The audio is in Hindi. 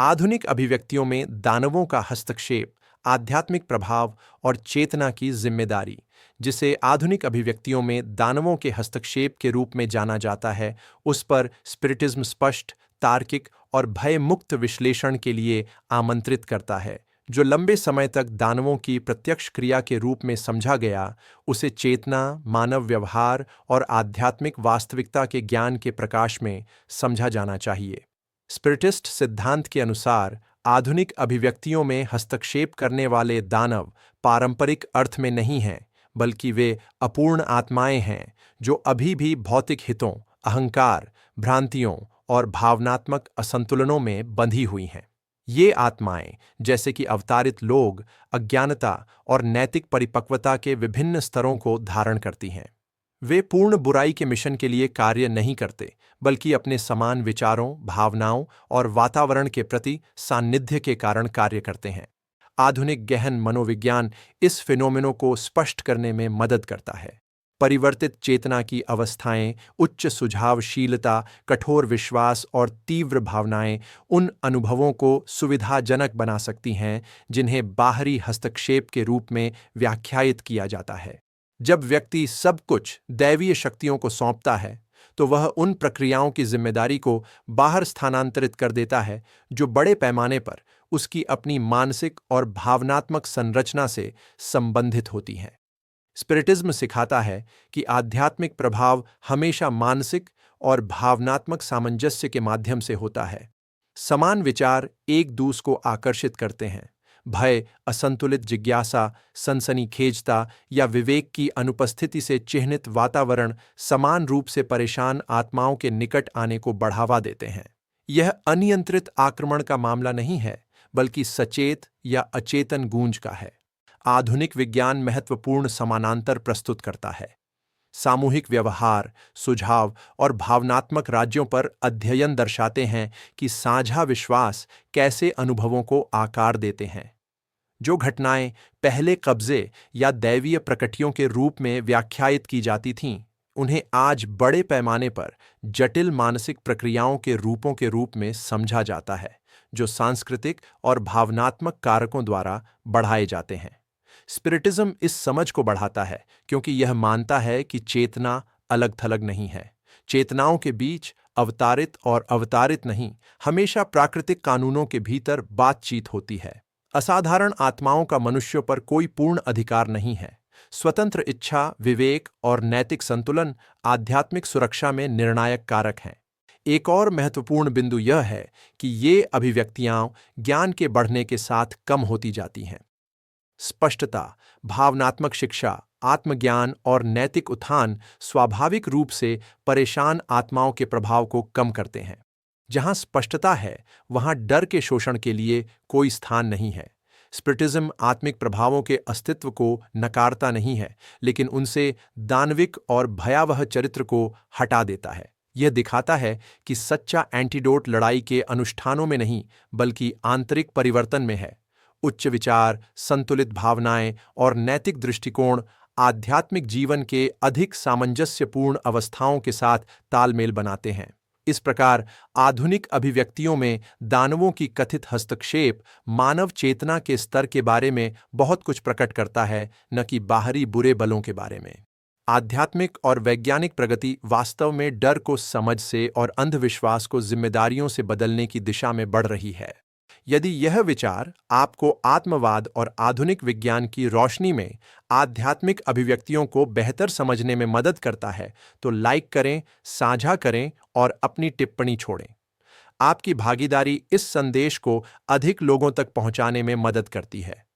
आधुनिक अभिव्यक्तियों में दानवों का हस्तक्षेप, आध्यात्मिक प्रभाव और चेतना की जिम्मेदारी, जिसे आधुनिक अभिव्यक्तियों में दानवों के हस्तक्षेप के रूप में जाना जाता है, उस पर स्पिरिटिज्म स्पष्ट, तार्किक और भय मुक्त विश्लेषण के लिए आमंत्रित करता है। जो लंबे समय तक दानवों की प्रत्यक्ष क्रिया के रूप में समझा गया, उसे चेतना, मानव व्यवहार और आध्यात्मिक वास्तविकता के ज्ञान के प्रकाश में समझा जाना चाहिए। स्पिरिटिस्ट सिद्धांत के अनुसार आधुनिक अभिव्यक्तियों में हस्तक्षेप करने वाले दानव पारंपरिक अर्थ में नहीं हैं, बल्कि वे अपूर्ण आत्माएं हैं जो अभी भी भौतिक हितों, अहंकार, भ्रांतियों और भावनात्मक असंतुलनों में बंधी हुई हैं। ये आत्माएं, जैसे कि अवतारित लोग, अज्ञानता और नैतिक परिपक्वता के विभिन्न स्तरों को धारण करती हैं। वे पूर्ण बुराई के मिशन के लिए कार्य नहीं करते, बल्कि अपने समान विचारों, भावनाओं और वातावरण के प्रति सान्निध्य के कारण कार्य करते हैं। आधुनिक गहन मनोविज्ञान इस फिनोमेनो को स्पष्ट करने में मदद करता है। परिवर्तित चेतना की अवस्थाएं, उच्च सुझावशीलता, कठोर विश्वास और तीव्र भावनाएं उन अनुभवों को सुविधाजनक बना सकती हैं जिन्हें बाहरी हस्तक्षेप के रूप में व्याख्यायित किया जाता है। जब व्यक्ति सब कुछ दैवीय शक्तियों को सौंपता है, तो वह उन प्रक्रियाओं की जिम्मेदारी को बाहर स्थानांतरित कर देता है जो बड़े पैमाने पर उसकी अपनी मानसिक और भावनात्मक संरचना से संबंधित होती हैं। स्पिरिटिज्म सिखाता है कि आध्यात्मिक प्रभाव हमेशा मानसिक और भावनात्मक सामंजस्य के माध्यम से होता है। समान विचार एक दूसरे को आकर्षित करते हैं। भय, असंतुलित जिज्ञासा, सनसनीखेजता या विवेक की अनुपस्थिति से चिह्नित वातावरण समान रूप से परेशान आत्माओं के निकट आने को बढ़ावा देते हैं। यह अनियंत्रित आक्रमण का मामला नहीं है, बल्कि सचेत या अचेतन गूंज का है। आधुनिक विज्ञान महत्वपूर्ण समानांतर प्रस्तुत करता है। सामूहिक व्यवहार, सुझाव और भावनात्मक राज्यों पर अध्ययन दर्शाते हैं कि साझा विश्वास कैसे अनुभवों को आकार देते हैं। जो घटनाएं पहले कब्जे या दैवीय प्रकटियों के रूप में व्याख्यायित की जाती थीं, उन्हें आज बड़े पैमाने पर जटिल मानसिक प्रक्रियाओं के रूपों के रूप में समझा जाता है, जो सांस्कृतिक और भावनात्मक कारकों द्वारा बढ़ाए जाते हैं। स्पिरिटिज्म इस समझ को बढ़ाता है क्योंकि यह मानता है कि चेतना अलग-थलग नहीं है। चेतनाओं के बीच अवतारित और अवतारित नहीं, हमेशा प्राकृतिक कानूनों के भीतर बातचीत होती है। असाधारण आत्माओं का मनुष्यों पर कोई पूर्ण अधिकार नहीं है। स्वतंत्र इच्छा, विवेक और नैतिक संतुलन आध्यात्मिक सुरक्षा में निर्णायक कारक हैं। एक और महत्वपूर्ण बिंदु यह है कि ये अभिव्यक्तियां ज्ञान के बढ़ने के साथ कम होती जाती हैं। स्पष्टता, भावनात्मक शिक्षा, आत्मज्ञान और नैतिक उत्थान स्वाभाविक रूप से परेशान आत्माओं के प्रभाव को कम करते हैं। जहां स्पष्टता है, वहां डर के शोषण के लिए कोई स्थान नहीं है। स्पिरिटिज्म आत्मिक प्रभावों के अस्तित्व को नकारता नहीं है, लेकिन उनसे दानविक और भयावह चरित्र को हटा देता है। यह दिखाता है कि सच्चा एंटीडोट लड़ाई के अनुष्ठानों में नहीं, बल्कि आंतरिक परिवर्तन में है। उच्च विचार, संतुलित भावनाएं और नैतिक दृष्टिकोण आध्यात्मिक जीवन के अधिक सामंजस्यपूर्ण अवस्थाओं के साथ तालमेल बनाते हैं। इस प्रकार आधुनिक अभिव्यक्तियों में दानवों की कथित हस्तक्षेप मानव चेतना के स्तर के बारे में बहुत कुछ प्रकट करता है, न कि बाहरी बुरे बलों के बारे में। आध्यात्मिक और वैज्ञानिक प्रगति वास्तव में डर को समझ से और अंधविश्वास को जिम्मेदारियों से बदलने की दिशा में बढ़ रही है। यदि यह विचार आपको आत्मवाद और आधुनिक विज्ञान की रोशनी में आध्यात्मिक अभिव्यक्तियों को बेहतर समझने में मदद करता है, तो लाइक करें, साझा करें और अपनी टिप्पणी छोड़ें। आपकी भागीदारी इस संदेश को अधिक लोगों तक पहुंचाने में मदद करती है।